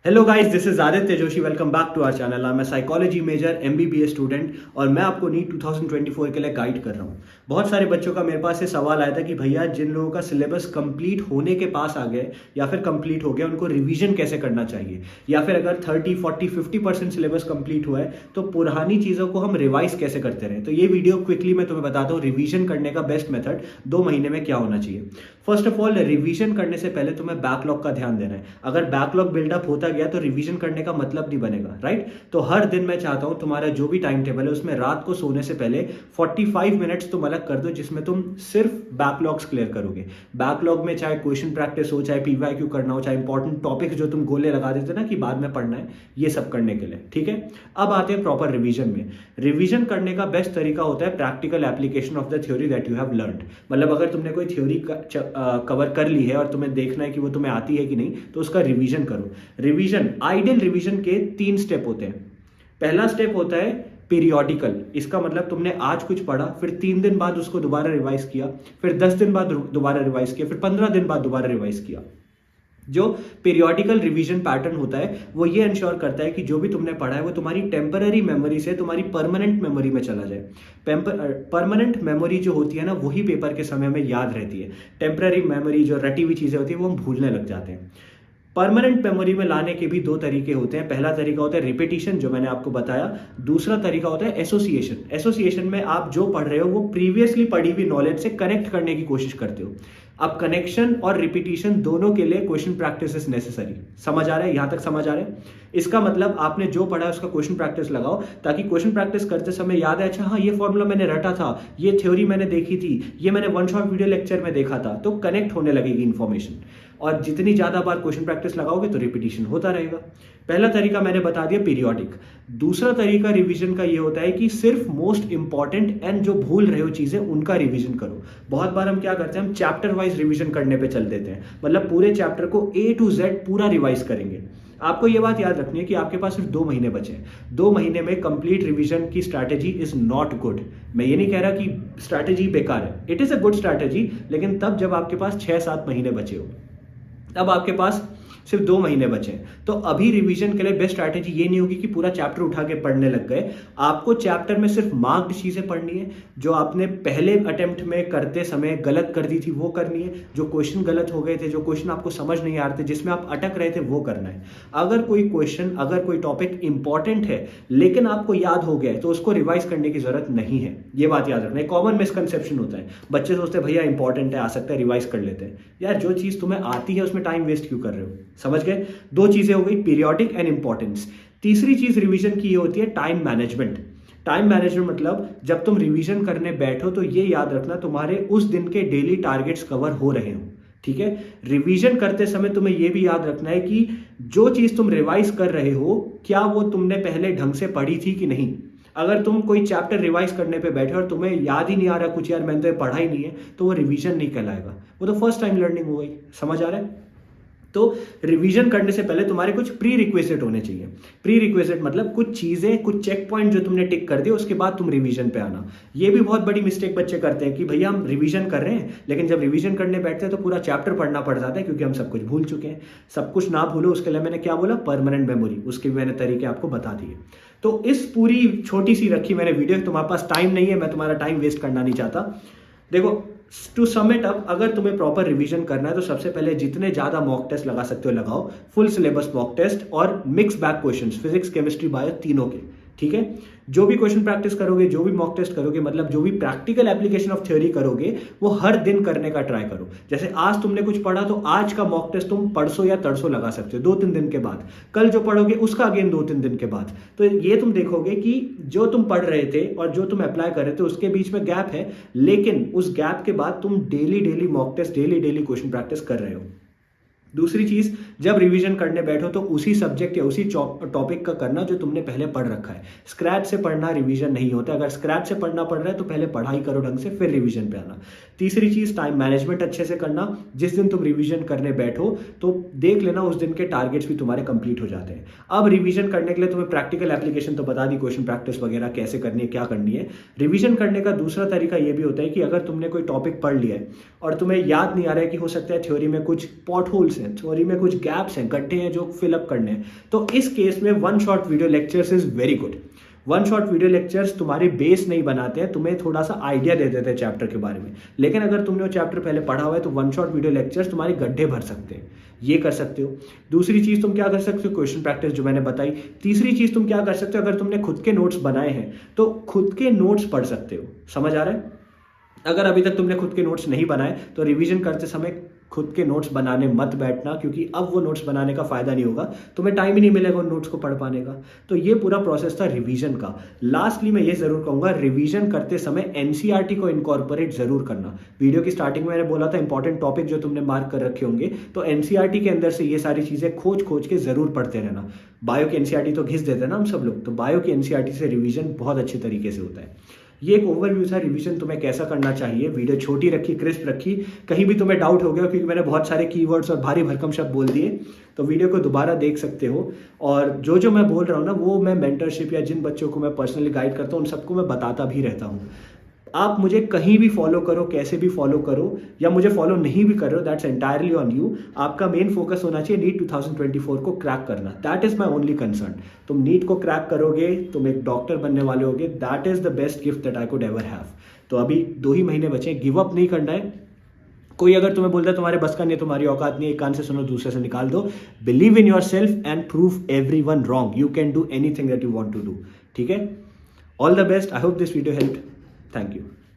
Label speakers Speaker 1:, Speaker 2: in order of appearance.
Speaker 1: Hello guys, this is Aditya Joshi. Welcome back to our channel. I am psychology major MBBS student और मैं आपको NEET 2024 के लिए guide कर रहा हूँ। बहुत सारे बच्चों का मेरे पास ये सवाल आया था कि भैया जिन लोगों का सिलेबस कंप्लीट होने के पास आ गए या फिर कंप्लीट हो गया उनको रिवीजन कैसे करना चाहिए, या फिर अगर 30, 40, 50% सिलेबस कंप्लीट हुआ है तो पुरानी चीज़ों को हम रिवाइज कैसे करते रहें। तो ये वीडियो क्विकली मैं तुम्हें बताता हूँ रिवीजन करने का बेस्ट मेथड 2 महीने में क्या होना चाहिए। फर्स्ट ऑफ ऑल, रिवीजन करने से पहले तुम्हें बैकलॉग का ध्यान देना है। अगर बैकलॉग बिल्डअप होता गया तो रिवीजन करने का मतलब नहीं बनेगा, राइट। तो हर दिन मैं चाहता हूं तुम्हारा जो भी टाइम टेबल है उसमें रात को सोने से पहले 45 मिनट्स तुम अलग कर दो जिसमें तुम सिर्फ बैकलॉग्स क्लियर करोगे। बैकलॉग में चाहे क्वेश्चन प्रैक्टिस हो, चाहे पीवाईक्यू करना हो, चाहे इंपॉर्टेंट टॉपिक्स जो तुम गोले लगा देते ना कि बाद में पढ़ना है, ये सब करने के लिए, ठीक है। अब आते हैं प्रॉपर रिवीजन में। रिवीजन करने का बेस्ट तरीका होता है practical application of the theory that you have learned. मतलब अगर तुमने कोई थ्योरी कवर कर ली है और तुम्हें देखना है कि वो तुम्हें आती है कि नहीं, तो उसका रिवीजन करो। रिवीजन, आइडियल रिवीजन के 3 स्टेप होते हैं। पहला स्टेप होता है पीरियोडिकल। इसका मतलब तुमने आज कुछ पढ़ा, फिर 3 दिन बाद उसको दोबारा रिवाइज किया, फिर 10 दिन बाद दोबारा रिवाइज किया, फिर 15 दिन बाद दोबारा रिवाइज किया। जो पीरियोडिकल रिवीजन पैटर्न होता है वो ये इंश्योर करता है कि जो भी तुमने पढ़ा है वो तुम्हारी टेम्पररी मेमोरी से तुम्हारी परमानेंट मेमोरी में चला जाए। परमानेंट मेमोरी जो होती है ना, वही पेपर के समय में याद रहती है। टेम्पररी मेमोरी जो रटी हुई चीजें होती है वो हम भूलने लग जाते हैं। परमानेंट मेमोरी में लाने के भी 2 तरीके होते हैं। पहला तरीका होता है रिपीटिशन, जो मैंने आपको बताया। दूसरा तरीका होता है एसोसिएशन। एसोसिएशन में आप जो पढ़ रहे हो वो प्रीवियसली पढ़ी हुई नॉलेज से कनेक्ट करने की कोशिश करते हो। अब कनेक्शन और रिपीटिशन दोनों के लिए क्वेश्चन प्रैक्टिस इज नेसेसरी। समझ आ रहा है? यहां तक समझ आ रहा है? इसका मतलब आपने जो पढ़ा है उसका क्वेश्चन प्रैक्टिस लगाओ, ताकि क्वेश्चन प्रैक्टिस करते समय याद है, अच्छा हाँ ये फॉर्मूला मैंने रटा था, ये थ्योरी मैंने देखी थी, ये मैंने वन शॉट वीडियो लेक्चर में देखा था। तो कनेक्ट होने लगेगी इंफॉर्मेशन। और जितनी ज्यादा बार क्वेश्चन प्रैक्टिस लगाओगे तो रिपीटिशन होता रहेगा। पहला तरीका मैंने बता दिया, पीरियोडिक। दूसरा तरीका रिवीजन का ये होता है कि सिर्फ मोस्ट इंपॉर्टेंट एंड जो भूल रहे हो चीजें उनका रिवीजन करो। बहुत बार हम क्या करते हैं, हम चैप्टर वाइज रिवीजन करने पे चल देते हैं। मतलब पूरे चैप्टर को A to Z पूरा रिवाइज करेंगे। आपको ये बात याद रखनी है कि आपके पास सिर्फ 2 महीने बचे हैं। 2 महीने में कंप्लीट रिवीजन की स्ट्रैटेजी इज नॉट गुड। मैं ये नहीं कह रहा कि स्ट्रैटेजी बेकार है, it is a good strategy, लेकिन तब जब आपके पास 6-7 महीने बचे हो। अब आपके पास सिर्फ 2 महीने बचे हैं, तो अभी रिवीजन के लिए बेस्ट स्ट्रैटेजी ये नहीं होगी कि पूरा चैप्टर उठा के पढ़ने लग गए। आपको चैप्टर में सिर्फ मार्क्ड चीजें पढ़नी है। जो आपने पहले अटेम्प्ट में करते समय गलत कर दी थी वो करनी है। जो क्वेश्चन गलत हो गए थे, जो क्वेश्चन आपको समझ नहीं आ रहे थे, जिसमें आप अटक रहे थे, वो करना है। अगर कोई क्वेश्चन, अगर कोई टॉपिक इंपॉर्टेंट है लेकिन आपको याद हो गया है तो उसको रिवाइज करने की जरूरत नहीं है। ये बात याद रखना है। कॉमन मिसकंसेप्शन होता है, बच्चे सोचते हैं भैया इंपॉर्टेंट है, आ सकता है, रिवाइज कर लेते हैं। यार जो चीज तुम्हें आती है उसमें टाइम वेस्ट क्यों कर रहे हो? समझ गए? 2 चीजें हो गई, पीरियोडिक एंड इंपॉर्टेंस। तीसरी चीज रिवीजन की ये होती है टाइम मैनेजमेंट। टाइम मैनेजमेंट मतलब जब तुम रिवीजन करने बैठो तो ये याद रखना तुम्हारे उस दिन के डेली टारगेट्स कवर हो रहे हो, ठीक है। रिवीजन करते समय तुम्हें यह भी याद रखना है कि जो चीज तुम रिवाइज कर रहे हो क्या वो तुमने पहले ढंग से पढ़ी थी कि नहीं। अगर तुम कोई चैप्टर रिवाइज करने पे बैठे और तुम्हें याद ही नहीं आ रहा कुछ, यार मैंने तो ये पढ़ा ही नहीं है, तो वो रिवीजन नहीं कहलाएगा, वो तो फर्स्ट टाइम लर्निंग हो गई। समझ आ रहा है? तो रिवीजन करने से पहले तुम्हारे कुछ प्री रिक्वेजिट होने चाहिए। प्री रिक्वेजिट मतलब कुछ चीजें, कुछ चेक पॉइंट जो तुमने टिक कर दिए, उसके बाद तुम रिवीजन पे आना। ये भी बहुत बड़ी मिस्टेक बच्चे करते हैं कि भैया हम रिवीजन कर रहे हैं, लेकिन जब रिवीजन करने बैठते हैं तो पूरा चैप्टर पढ़ना पड़ जाता है क्योंकि हम सब कुछ भूल चुके हैं। सब कुछ ना भूलो उसके लिए मैंने क्या बोला, परमानेंट मेमोरी, उसके भी मैंने तरीके आपको बता दिए। तो इस पूरी छोटी सी रखी मैंने वीडियो, तुम्हारे पास टाइम नहीं है, मैं तुम्हारा टाइम वेस्ट करना नहीं चाहता। देखो, टू सम इट अप, अगर तुम्हें प्रॉपर रिवीजन करना है तो सबसे पहले जितने ज्यादा मॉक टेस्ट लगा सकते हो लगाओ। फुल सिलेबस मॉक टेस्ट और mix back questions, physics, chemistry, bio, तीनों के, ठीक है। जो भी क्वेश्चन प्रैक्टिस करोगे, जो भी मॉक टेस्ट करोगे, मतलब जो भी प्रैक्टिकल एप्लीकेशन ऑफ थ्योरी करोगे, वो हर दिन करने का ट्राई करो। जैसे आज तुमने कुछ पढ़ा तो आज का मॉक टेस्ट तुम परसों या तरसों लगा सकते हो, 2-3 दिन के बाद। कल जो पढ़ोगे उसका अगेन 2-3 दिन के बाद। तो ये तुम देखोगे कि जो तुम पढ़ रहे थे और जो तुम अप्लाई कर रहे थे उसके बीच में गैप है, लेकिन उस गैप के बाद तुम daily mock test, daily question practice कर रहे हो। दूसरी चीज, जब रिवीजन करने बैठो तो उसी सब्जेक्ट या उसी टॉपिक का करना जो तुमने पहले पढ़ रखा है। स्क्रैच से पढ़ना रिवीजन नहीं होता। अगर स्क्रैच से पढ़ना पड़ रहा है तो पहले पढ़ाई करो ढंग से, फिर रिवीजन पे आना। तीसरी चीज, टाइम मैनेजमेंट अच्छे से करना। जिस दिन तुम रिवीजन करने बैठो तो देख लेना उस दिन के टारगेट्स भी तुम्हारे कंप्लीट हो जाते हैं। अब रिवीजन करने के लिए तुम्हें प्रैक्टिकल एप्लीकेशन तो बता दी, क्वेश्चन प्रैक्टिस वगैरह कैसे करनी है, क्या करनी है। रिवीजन करने का दूसरा तरीका यह भी होता है कि अगर तुमने कोई टॉपिक पढ़ लिया है और तुम्हें याद नहीं आ रहा है, कि हो सकता है थ्योरी में कुछ पॉट होल्स हैं, हैं, थ्योरी में कुछ गैप्स हैं, गड्ढे हैं जो फिलअप करने हैं, तो इस केस में one shot video lectures is very good. One shot video lectures तुम्हारी बेस नहीं बनाते हैं, तुम्हें थोड़ा सा आइडिया दे देते हैं चैप्टर के बारे में, लेकिन अगर तुमने वो चैप्टर पहले पढ़ा हुआ है तो वन शॉट वीडियो लेक्चर्स तुम्हारे गड्ढे भर सकते हैं, ये कर सकते हो। दूसरी चीज तुम क्या कर सकते हो, क्वेश्चन प्रैक्टिस जो मैंने बताई। तीसरी चीज तुम क्या कर सकते हो, अगर तुमने खुद के नोट्स बनाए हैं तो खुद के नोट्स पढ़ सकते हो। समझ आ रहा है? अगर अभी तक तुमने खुद के नोट्स नहीं बनाए तो रिवीजन करते समय खुद के नोट्स बनाने मत बैठना, क्योंकि अब वो नोट्स बनाने का फायदा नहीं होगा, तुम्हें टाइम ही नहीं मिलेगा उन नोट्स को पढ़ पाने का। तो ये पूरा प्रोसेस था रिवीजन का। लास्टली मैं ये जरूर कहूंगा, रिवीजन करते समय एनसीईआरटी को इनकॉर्पोरेट जरूर करना। वीडियो की स्टार्टिंग में मैंने बोला था इंपॉर्टेंट टॉपिक जो तुमने मार्क कर रखे होंगे, तो एनसीईआरटी के अंदर से ये सारी चीजें खोज खोज के जरूर पढ़ते रहना। बायो की एनसीईआरटी तो घिस देते हैं ना हम सब लोग, तो बायो की एनसीईआरटी से रिवीजन बहुत अच्छे तरीके से होता है। ये एक ओवरव्यू था रिवीजन तुम्हें कैसा करना चाहिए। वीडियो छोटी रखी, क्रिस्प रखी। कहीं भी तुम्हें डाउट हो गया क्योंकि मैंने बहुत सारे कीवर्ड्स और भारी भरकम शब्द बोल दिए, तो वीडियो को दोबारा देख सकते हो। और जो जो मैं बोल रहा हूँ ना, वो मैं मेंटरशिप या जिन बच्चों को मैं पर्सनली गाइड करता हूँ उन सबको मैं बताता भी रहता हूँ। आप मुझे कहीं भी फॉलो करो, कैसे भी फॉलो करो, या मुझे फॉलो नहीं भी कर रहे हो, दैट्स एंटायरली ऑन यू। आपका मेन फोकस होना चाहिए नीट 2024 को क्रैक करना। That is my only concern. तुम नीट को क्रैक करोगे, तुम एक डॉक्टर बनने वाले होगे, that is the best gift that I could ever have. तो अभी 2 ही महीने बचे, गिव अप नहीं करना है। कोई अगर तुम्हें बोलता है तुम्हारे बस का नहीं, तुम्हारी औकात नहीं, एक कान से सुनो दूसरे से निकाल दो। Believe in yourself and prove everyone wrong. You can do anything that you want to do. ठीक है? All the best. I hope this video help. Thank you.